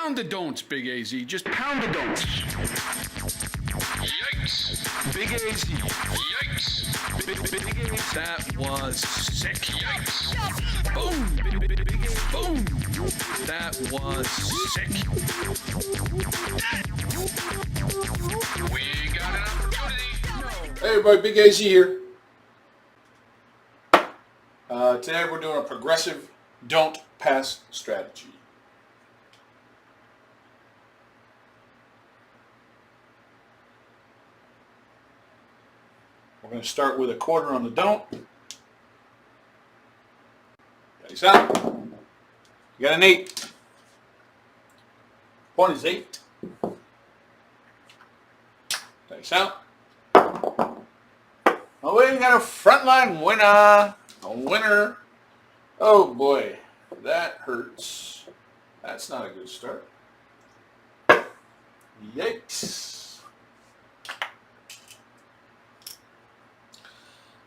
Pound the don'ts, Big AZ. Just pound the don'ts. Yikes. Big AZ. Yikes. Big AZ. That was sick. Yikes. Boom. Big AZ. Boom. That was sick. We got an opportunity. Hey everybody, Big AZ here. Today we're doing a progressive don't pass strategy. We're going to start with a quarter on the don't. Face out. You got an 8. Point is 8. Face out. Oh, we got a frontline winner. A winner. Oh boy, that hurts. That's not a good start. Yikes.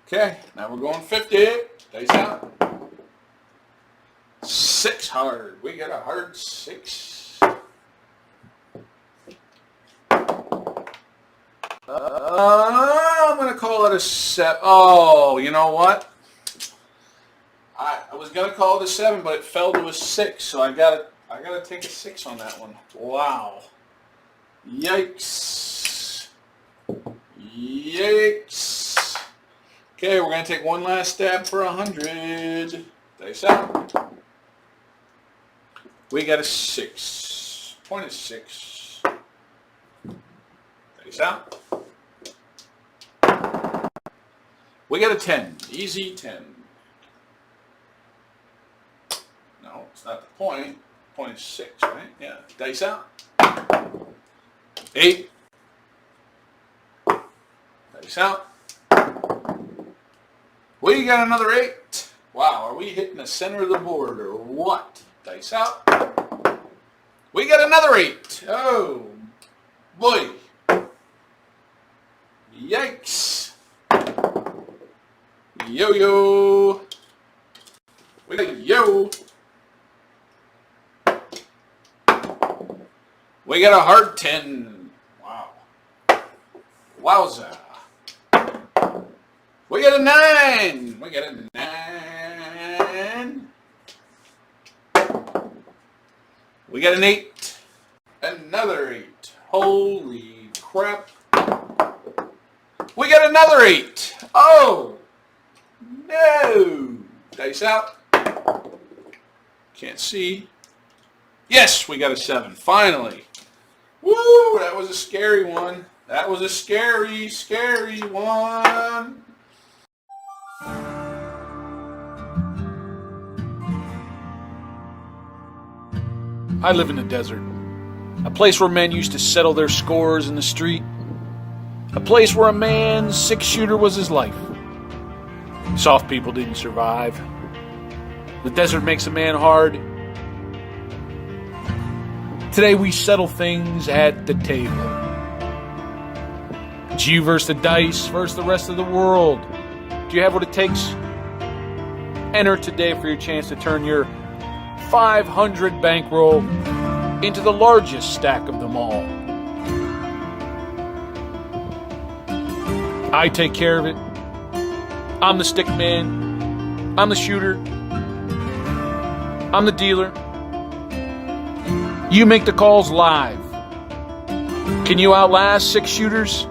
Okay, now we're going 50. Face out. 6 hard. We got a hard 6. I'm going to call it a 7. Oh, you know what? I was going to call it a 7, but it fell to a 6, so I gotta take a 6 on that one. Wow. Yikes. Yikes. Okay, we're going to take one last stab for 100. Dice out. We got a 6. Point is 6. Dice out. We got a 10. Easy 10. No, it's not the point. Point is 6, right? Yeah. Dice out. 8. Dice out. We got another 8. Wow, are we hitting the center of the board or what? Dice out. We got another 8. Oh, boy. Yikes. Yo-yo. We got yo. We got a hard 10. Wow. Wowza. We got a 9. We got a 9. We got an 8. Another 8. Holy crap. We got another 8. Oh. No. Dice out. Can't see. Yes, we got a 7. Finally. Woo, that was a scary one. That was a scary, scary one. I live in the desert, a place where men used to settle their scores in the street, a place where a man's 6-shooter was his life. Soft people didn't survive. The desert makes a man hard. Today we settle things at the table. It's you versus the dice versus the rest of the world. Do you have what it takes? Enter today for your chance to turn your 500 bankroll into the largest stack of them all. I take care of it. I'm the stick man. I'm the shooter. I'm the dealer. You make the calls live. Can you outlast 6 shooters?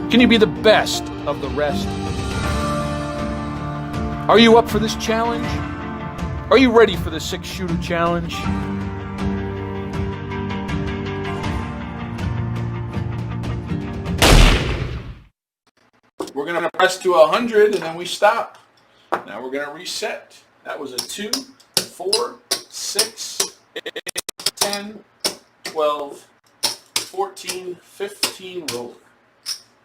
Can you be the best of the rest? Are you up for this challenge? Are you ready for the 6-shooter challenge? We're going to press to 100 and then we stop. Now we're going to reset. That was a 2, 4, 6, 8, 10, 12, 14, 15 roller.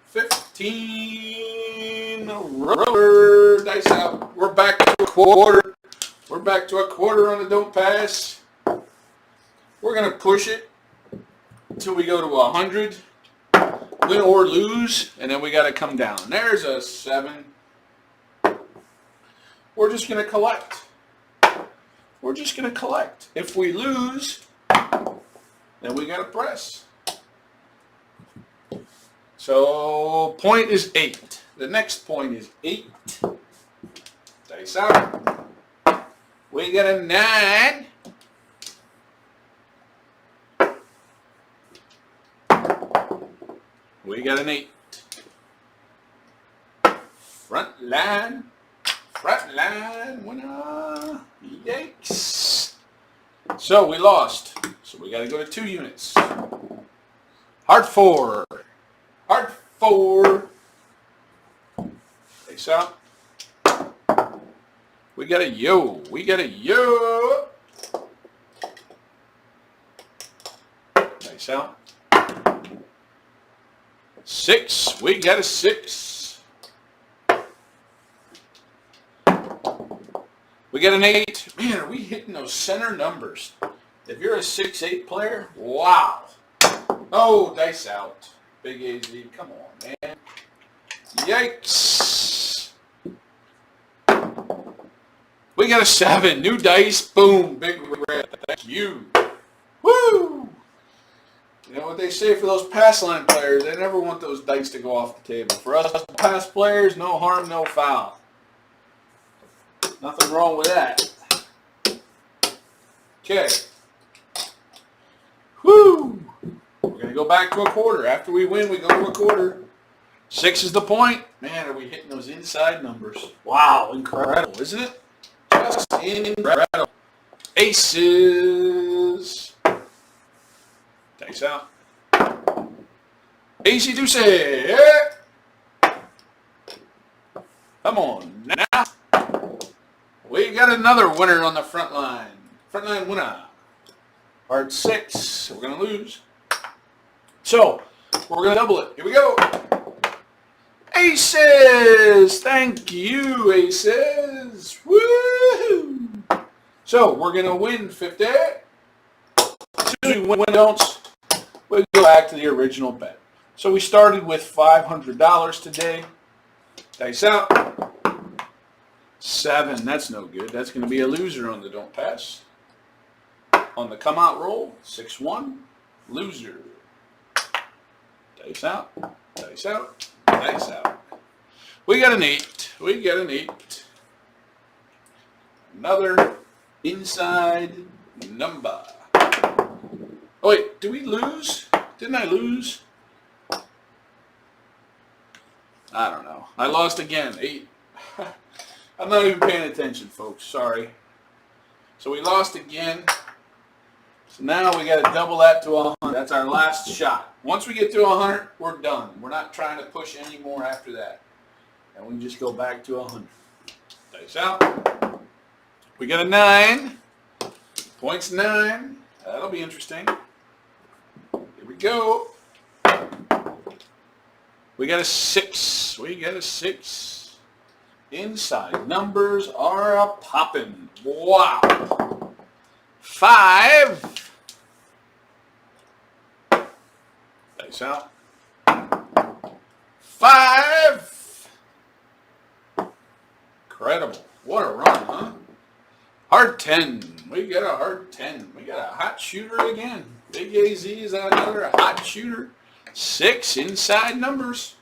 15 roller. Dice out. We're back to a quarter. We're back to a quarter on the don't pass. We're going to push it until we go to 100. Win or lose, and then we got to come down. There's a 7. We're just going to collect. we're just going to collect. If we lose, then we got to press. So point is 8. The next point is 8. Dice out. We got a 9. We got an 8. Front line winner. Yikes. So we lost. So we got to go to 2 units. Hard 4. Hard 4. Face out. We got a yo. We got a yo. Face out. 6. We got a 6. We got an 8. Man, are we hitting those center numbers? If you're a 6-8 player, wow. Oh, dice out. Big AZ, come on, man. Yikes. We got a 7. New dice. Boom. Big red. Thank you. Woo! You know what they say for those pass line players? They never want those dice to go off the table. For us pass players, no harm, no foul. Nothing wrong with that. Okay. Woo! We're going to go back to a quarter. After we win, we go to a quarter. 6 is the point. Man, are we hitting those inside numbers? Wow, incredible, isn't it? Just incredible. Aces. Dice out. AC Deuce. Come on now. We got another winner on the front line. Front line winner. Hard 6. We're going to lose. So, we're going to double it. Here we go. Aces. Thank you, Aces. Woo! So, we're going to win 50. As soon as we win don'ts, we'll go back to the original bet. So, we started with $500 today. Dice out. 7. That's no good. That's going to be a loser on the don't pass. On the come out roll, 6-1. Loser. Dice out. Dice out. Dice out. We got an 8. We got an 8. Another inside number. Oh wait, did we lose? Didn't I lose? I don't know. I lost again. 8. I'm not even paying attention, folks. Sorry. So we lost again. So now we got to double that to 100. That's our last shot. Once we get to 100, we're done. We're not trying to push any more after that. And we can just go back to 100. Dice out. We got a 9. Points 9. That'll be interesting. Here we go. We got a 6. We got a 6. Inside numbers are a poppin'. Wow. 5. Dice out. 5. Incredible. What a run, huh? Hard 10. We got a hard 10. We got a hot shooter again. Big AZ is another hot shooter. 6 inside numbers.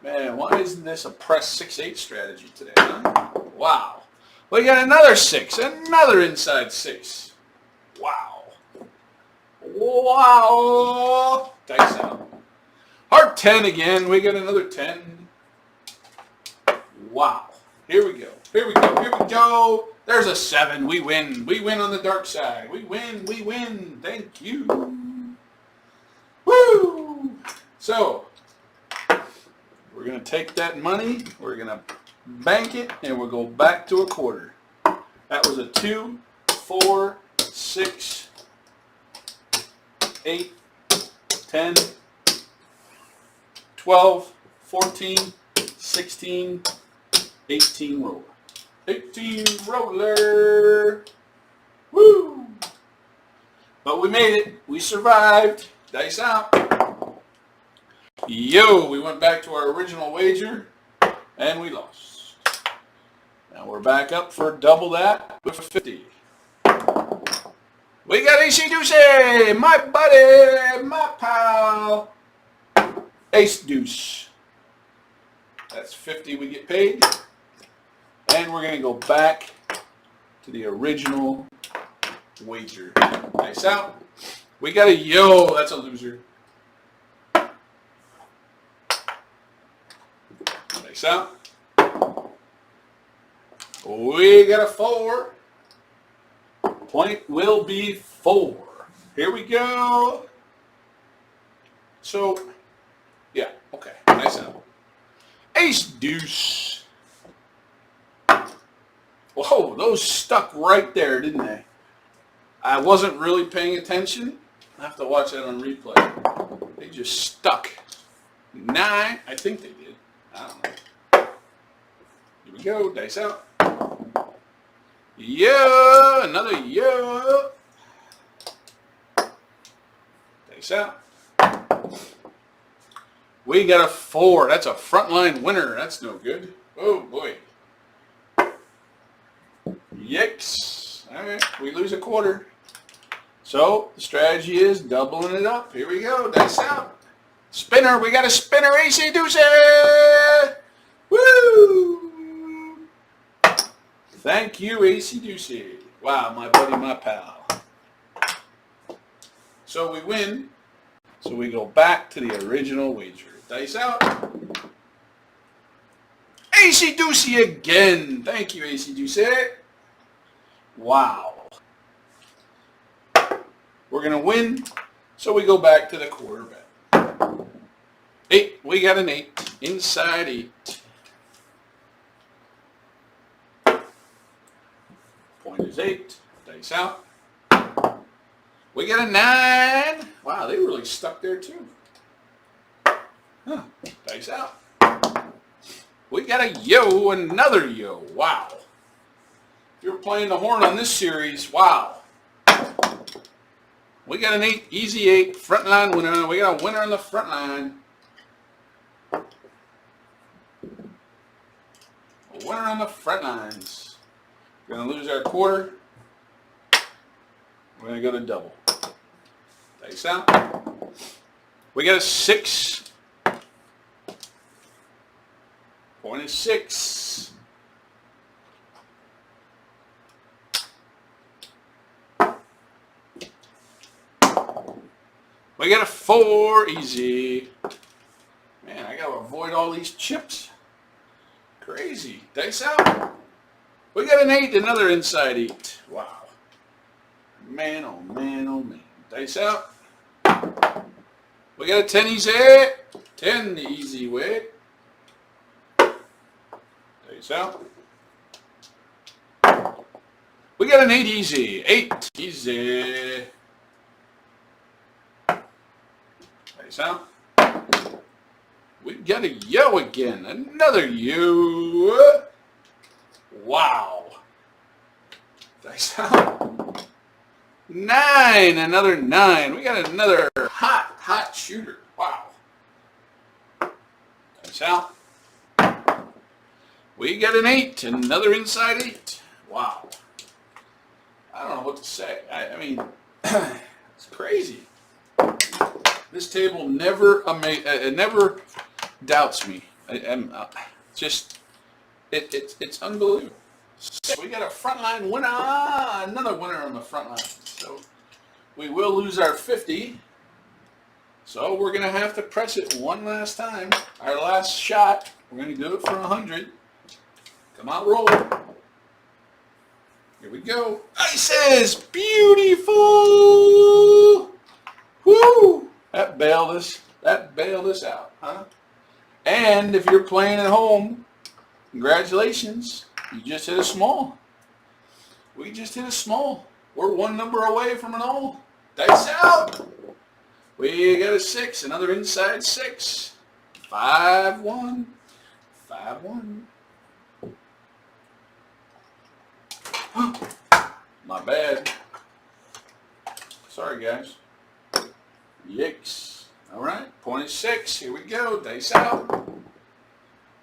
Man, why isn't this a press 6-8 strategy today, huh? Wow. We got another 6. Another inside 6. Wow. Wow. Dice out. Hard 10 again. We got another 10. Wow. Here we go. Here we go. Here we go. There's a 7. We win. We win on the dark side. We win. We win. Thank you. Woo! So, we're going to take that money. We're going to bank it. And we'll go back to a quarter. That was a 2, 4, 6, 8, 10, 12, 14, 16, 18 roller. 18 roller. Woo! But we made it. We survived. Dice out. Yo, we went back to our original wager and we lost. Now we're back up for double that with 50. We got AC Deuce, my buddy, my pal. Ace Deuce. That's 50 we get paid. And we're going to go back to the original wager. Nice out. We got a yo, that's a loser. Nice out. We got a 4. Point will be 4. Here we go. So, yeah, okay, nice out. Ace Deuce. Whoa, those stuck right there, didn't they? I wasn't really paying attention. I have to watch that on replay. They just stuck. 9, I think they did. I don't know. Here we go, dice out. Yeah, another yeah. Dice out. We got a 4. That's a frontline winner. That's no good. Oh boy. Yikes. All right, we lose a quarter. So the strategy is doubling it up. Here we go. Dice out. Spinner. We got a spinner. AC Deuce. Woo! Thank you, AC Deuce. Wow, my buddy, my pal. So we win. So we go back to the original wager. Dice out. AC Deuce again. Thank you, AC Deuce. Wow. We're going to win. So we go back to the quarter bet. 8. We got an 8. Inside 8. Point is 8. Dice out. We got a 9. Wow, they really stuck there too. Huh. Dice out. We got a yo, another yo. Wow. If you're playing the horn on this series, wow. We got an 8, easy 8, frontline winner. We got a winner on the front line. A winner on the front lines. We're going to lose our quarter. We're going to go to double. Dice out. We got a 6. Point is 6. We got a 4, easy. Man, I gotta avoid all these chips. Crazy. Dice out. We got an 8, another inside 8. Wow. Man, oh man, oh man. Dice out. We got a 10 easy. 10 the easy way. Dice out. We got an 8 easy. 8 easy. Dice out. We got a yo again. Another yo. Wow. Dice out. 9. Another 9. We got another hot shooter. Wow. Dice out. We got an 8. Another inside 8. Wow. I don't know what to say. I mean, it's crazy. This table never never doubts me. It's unbelievable. So we got a frontline winner, another winner on the front line. So we will lose our 50. So we're gonna have to press it one last time. Our last shot. We're gonna do it for 100. Come on, roll. Here we go. Ices, beautiful. Woo! That bailed us out, huh? And if you're playing at home, congratulations. You just hit a small. We just hit a small. We're one number away from an all. Dice out. We got a 6, another inside 6. 5-1. 5-1. My bad. Sorry, guys. Yikes. All right, point is 6. Here we go. Dice out.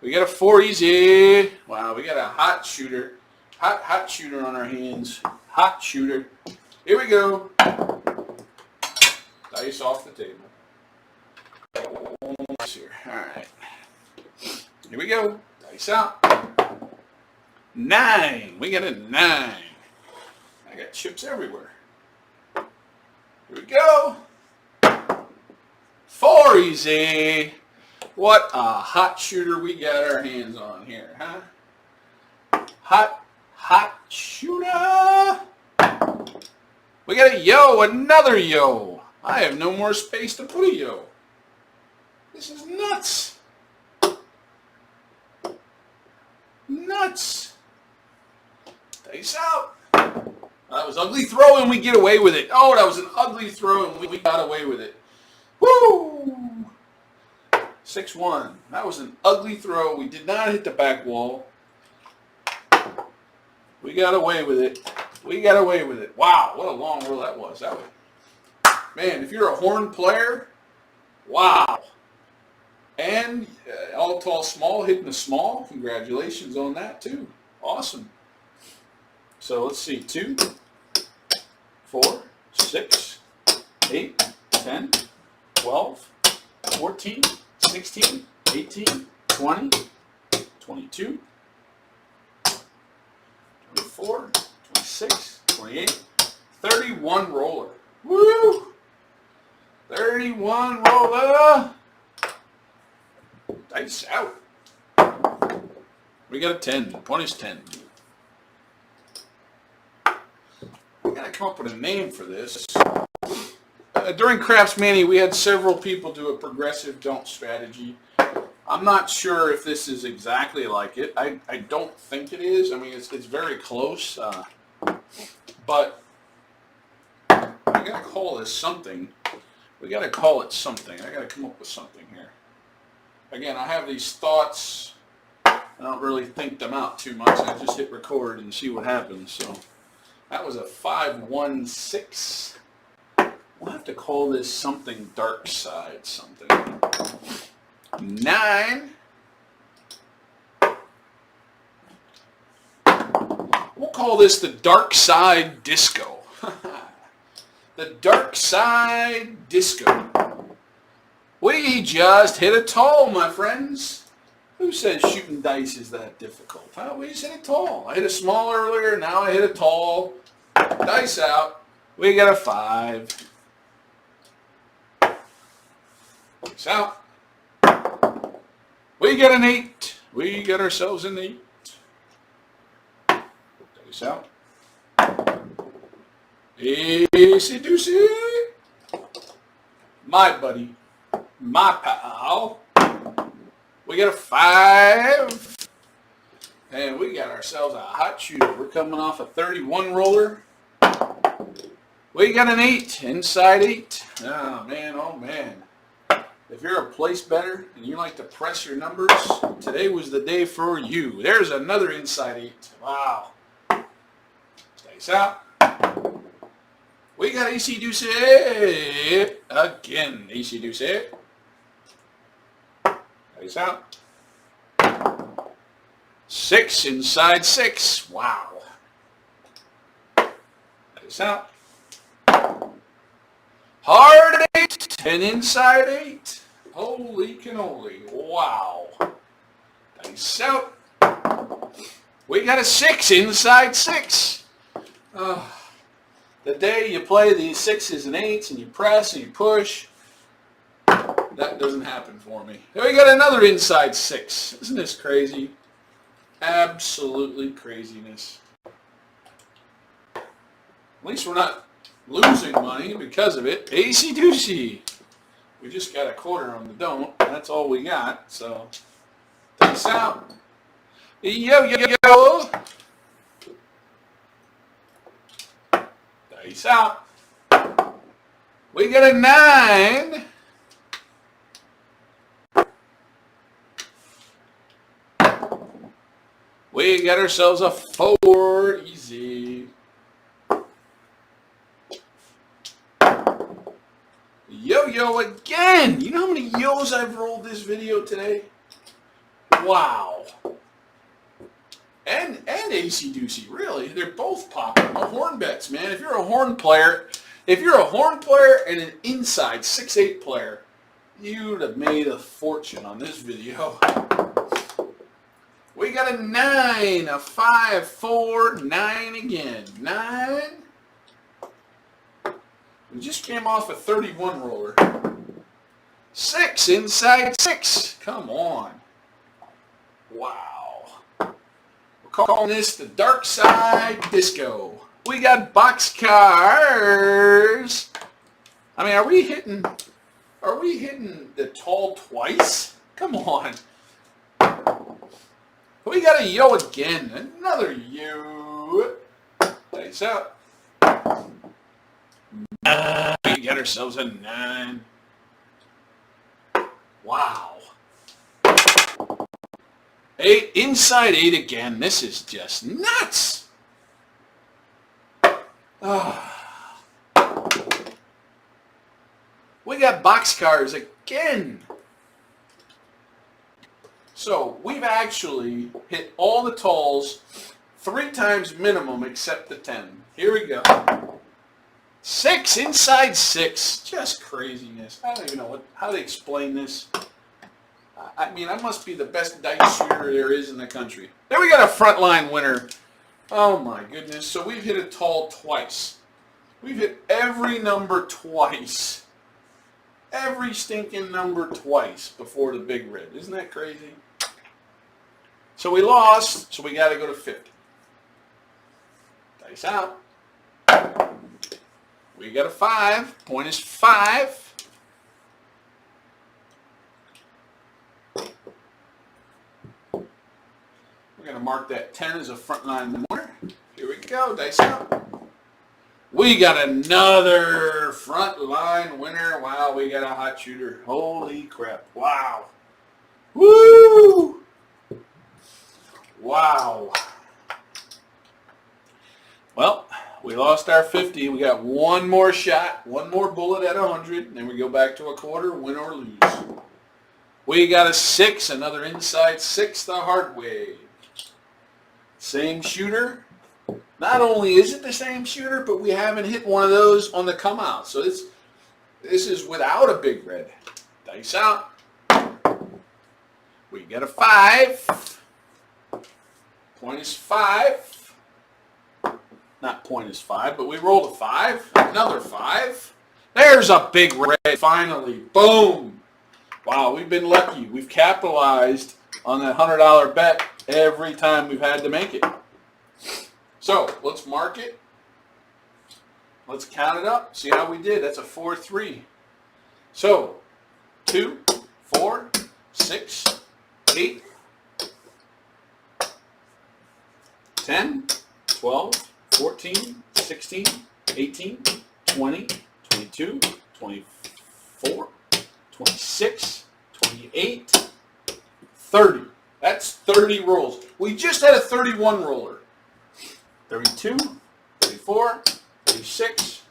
We got a 4 easy. Wow, we got a hot shooter. Hot shooter on our hands. Hot shooter. Here we go. Dice off the table. Here. All right. Here we go. Dice out. 9. We got a 9. I got chips everywhere. Here we go. 4 easy. What a hot shooter we got our hands on here, huh? Hot shooter. We got a yo, another yo. I have no more space to put a yo. This is nuts. Nuts. Dice out. That was ugly throw and we get away with it. Oh, that was an ugly throw and we got away with it. Woo! 6-1. That was an ugly throw. We did not hit the back wall. We got away with it. We got away with it. Wow, what a long roll that was. Man, if you're a horn player, wow. And all tall, small, hitting the small. Congratulations on that too. Awesome. So let's see. 2, 4, 6, 8, 10, 12, 14, 16, 18, 20, 22, 24, 26, 28, 31 roller. Woo! 31 roller. Dice out. We got a 10. Punish 10. We gotta come up with a name for this. During Craps Mania, we had several people do a progressive don't strategy. I'm not sure if this is exactly like it. I don't think it is. I mean, it's very close. But we gotta call this something. We gotta call it something. I gotta come up with something here. Again, I have these thoughts. I don't really think them out too much. I just hit record and see what happens. So that was a 5-1-6. We'll have to call this something dark side something. 9. We'll call this the dark side disco. The dark side disco. We just hit a tall, my friends. Who says shooting dice is that difficult? Huh? We just hit a tall. I hit a small earlier, now I hit a tall. Dice out. We got a 5. Dice out. We got an 8. We got ourselves an 8. Dice out. Easy doosey. My buddy. My pal. We got a 5. And we got ourselves a hot shooter. We're coming off a 31 roller. We got an 8. Inside 8. Oh, man. Oh, man. If you're a place better and you like to press your numbers, today was the day for you. There's another inside 8. Wow. Dice out. We got AC Deuce again. AC Deuce. Dice out. 6 inside 6. Wow. Dice out. Hard 8 and inside 8. Holy cannoli. Wow. Dice out. We got a 6 inside 6. The day you play these 6s and 8s and you press and you push, that doesn't happen for me. Here we got another inside 6. Isn't this crazy? Absolutely craziness. At least we're not losing money because of it. AC Deucey. We just got a quarter on the don't. That's all we got. So, dice out. Yo, yo, yo. Dice out. We got a 9. We got ourselves a 4. Easy. Yo-yo again. You know how many yos I've rolled this video today? Wow. And AC Doocy. Really, they're both popping. The horn bets, man. If you're a horn player and an inside 6-8 player, you'd have made a fortune on this video. We got a 9, a 5, 4, 9 again. 9. We just came off a 31 roller. 6 inside 6. Come on. Wow. We're calling this the Dark Side Disco. We got boxcars. I mean, are we hitting the tall twice? Come on. We got a yo again. Another yo. Nice up. We got ourselves a 9. Wow. 8 inside 8 again. This is just nuts. We got boxcars again. So we've actually hit all the talls 3 times minimum except the 10. Here we go. 6 inside 6. Just craziness. I don't even know how to explain this. I mean, I must be the best dice shooter there is in the country. Then we got a frontline winner. Oh my goodness. So we've hit a tall twice. We've hit every number twice. Every stinking number twice before the big red. Isn't that crazy? So we lost, so we got to go to 50. Dice out. We got a 5. Point is 5. We're going to mark that 10 as a frontline winner. Here we go. Dice out. We got another frontline winner. Wow, we got a hot shooter. Holy crap. Wow. Woo! Wow. Well, we lost our 50. We got one more shot, one more bullet at 100, and then we go back to a quarter, win or lose. We got a 6, another inside 6 the hard way. Same shooter. Not only is it the same shooter, but we haven't hit one of those on the come out. So this is without a big red. Dice out. We get a 5. Point is 5. Not point is 5, but we rolled a 5. Another 5. There's a big red finally. Boom. Wow, we've been lucky. We've capitalized on that $100 bet every time we've had to make it. So let's mark it. Let's count it up. See how we did. That's a 4-3. So 2, 4, 6, 8, 10, 12, 14, 16, 18, 20, 22, 24, 26, 28, 30. That's 30 rolls. We just had a 31 roller. 32, 34, 36,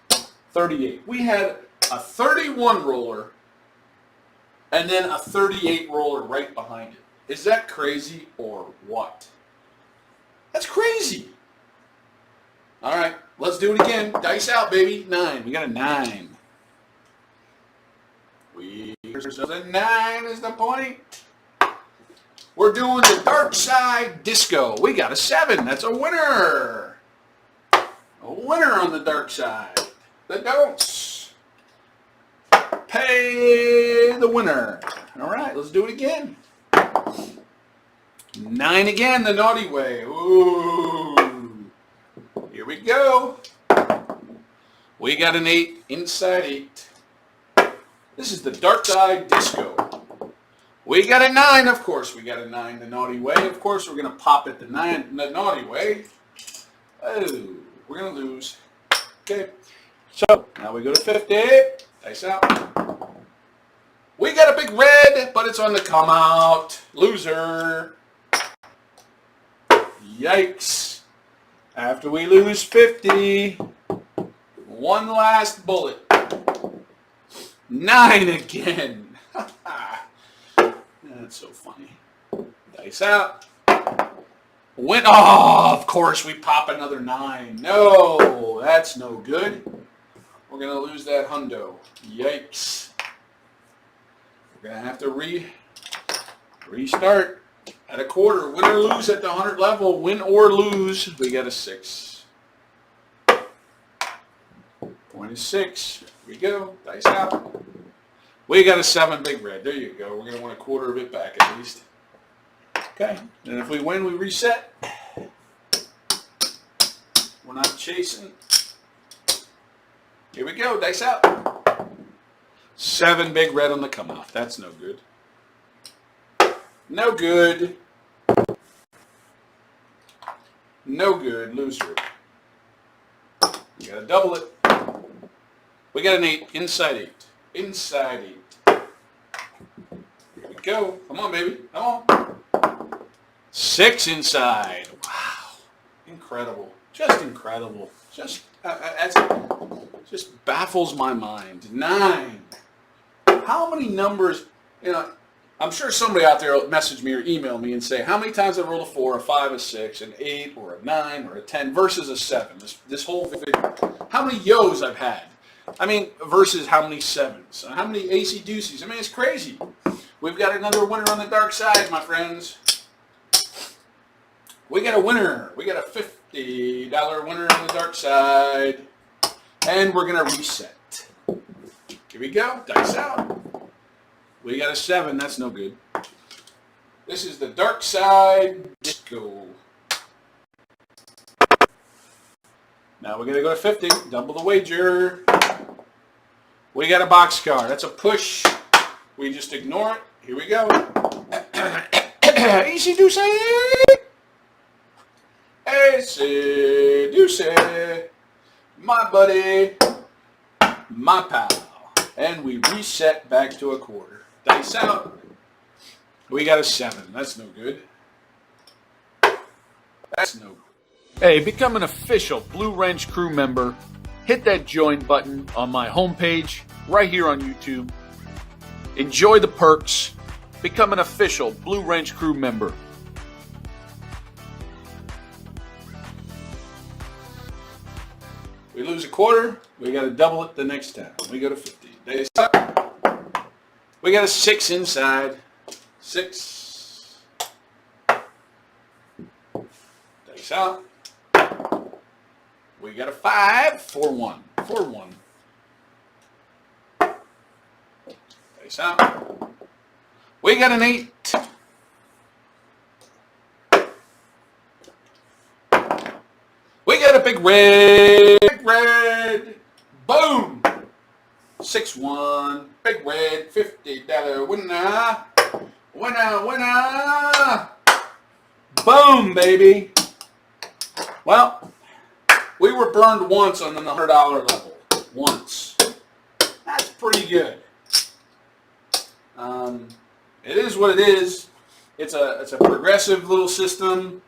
38. We had a 31 roller and then a 38 roller right behind it. Is that crazy or what? That's crazy. All right, let's do it again. Dice out, baby. 9. We got a 9. So the 9 is the point. We're doing the Dark Side Disco. We got a 7. That's a winner. A winner on the Dark Side. The don'ts. Pay the winner. All right, let's do it again. 9 again, the naughty way. Ooh. Here we go. We got an 8 inside 8. This is the Dark Side Disco. We got a 9, of course. We got a 9 the naughty way. Of course, we're going to pop it the naughty way. Oh, we're going to lose. Okay. So, now we go to 50. Dice out. We got a big red, but it's on the come out. Loser. Yikes. After we lose 50, one last bullet. 9 again. That's so funny. Dice out. Win. Oh, of course we pop another 9. No, that's no good. We're going to lose that hundo. Yikes. We're going to have to restart at a quarter. Win or lose at the 100 level. Win or lose. We got a 6. Point is 6. Here we go. Dice out. We got a 7 big red. There you go. We're going to want a quarter of it back at least. Okay. And if we win, we reset. We're not chasing. Here we go. Dice out. 7 big red on the come off. That's no good. No good. No good. Loser. You got to double it. We got an 8. Inside 8. Inside 8. Here we go. Come on, baby. Come on. 6 inside. Wow. Incredible. Just incredible. Just baffles my mind. 9. How many numbers, I'm sure somebody out there will message me or email me and say, how many times I've rolled a 4, a 5, a 6, an 8, or a 9, or a 10 versus a 7. This whole video. How many yo's I've had. I mean, versus how many 7s. How many AC deuces. I mean, it's crazy. We've got another winner on the dark side, my friends. We got a winner. We got a $50 winner on the dark side. And we're going to reset. Here we go. Dice out. We got a 7. That's no good. This is the dark side disco. Now we're going to go to 50. Double the wager. We got a boxcar. That's a push. We just ignore it. Here we go. Easy do say. Easy do say. My buddy. My pal. And we reset back to a quarter. Dice out. We got a 7. That's no good. That's no good. Hey, become an official Blue Wrench crew member. Hit that join button on my homepage right here on YouTube. Enjoy the perks. Become an official Blue Wrench crew member. We lose a quarter. We got to double it the next time. We go to 50. Dice up. We got a 6 inside. 6. Dice out. We got a 5. 4-1. 4-1. Dice out. We got an 8. We got a big red. Big red. Boom. 6-1. Big red. $50 winner. Winner, winner. Boom, baby. Well, we were burned once on the $100 level. Once. That's pretty good. It is what it is. It's a progressive little system,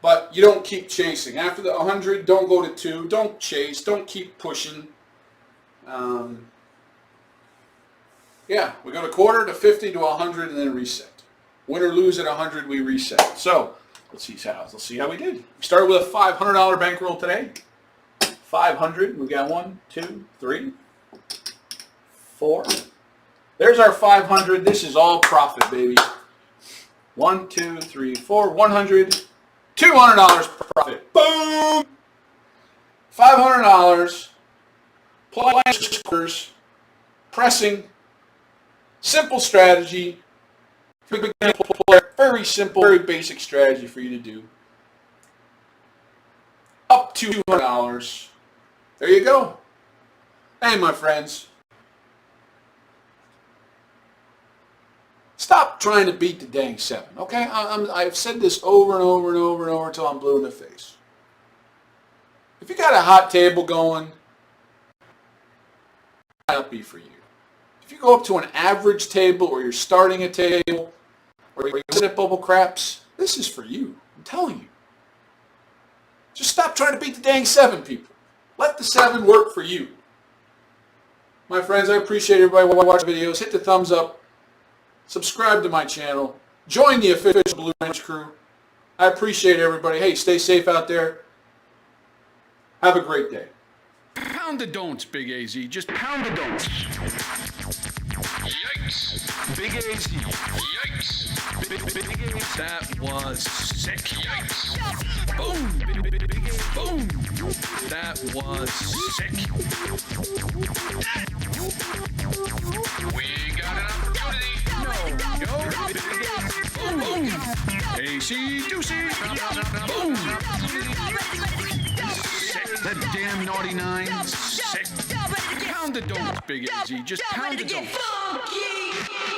but you don't keep chasing. After the 100, don't go to 2. Don't chase. Don't keep pushing. Yeah, we go to quarter, to 50, to 100, and then reset. Win or lose at 100, we reset. So let's see how we did. We started with a $500 bankroll today. 500. We got 1, 2, 3, 4. There's our 500. This is all profit, baby. 1, 2, 3, 4, 100, $200 profit. Boom! $500. Players, pressing. Simple strategy. Very simple, very basic strategy for you to do. Up to $200. There you go. Hey, my friends. Stop trying to beat the dang 7, okay? I've said this over and over and over and over until I'm blue in the face. If you got a hot table going, it might not be for you. If you go up to an average table or you're starting a table or you're good at bubble craps, this is for you. I'm telling you. Just stop trying to beat the dang 7, people. Let the 7 work for you. My friends, I appreciate everybody watching videos. Hit the thumbs up. Subscribe to my channel. Join the official Blue Wrench crew. I appreciate everybody. Hey, stay safe out there. Have a great day. Pound the don'ts, Big AZ. Just pound the don'ts. Yikes. Big AZ. Yikes. Big AZ. That was sick. Yikes. Boom. Big AZ. Boom. That was sick. We got an opportunity. Go. Big AZ. Boom. Boom. AC Doocy. Boom. Sick. That damn naughty nine. Sick. Pound the don'ts, Big AZ. Just pound the don'ts. Funky.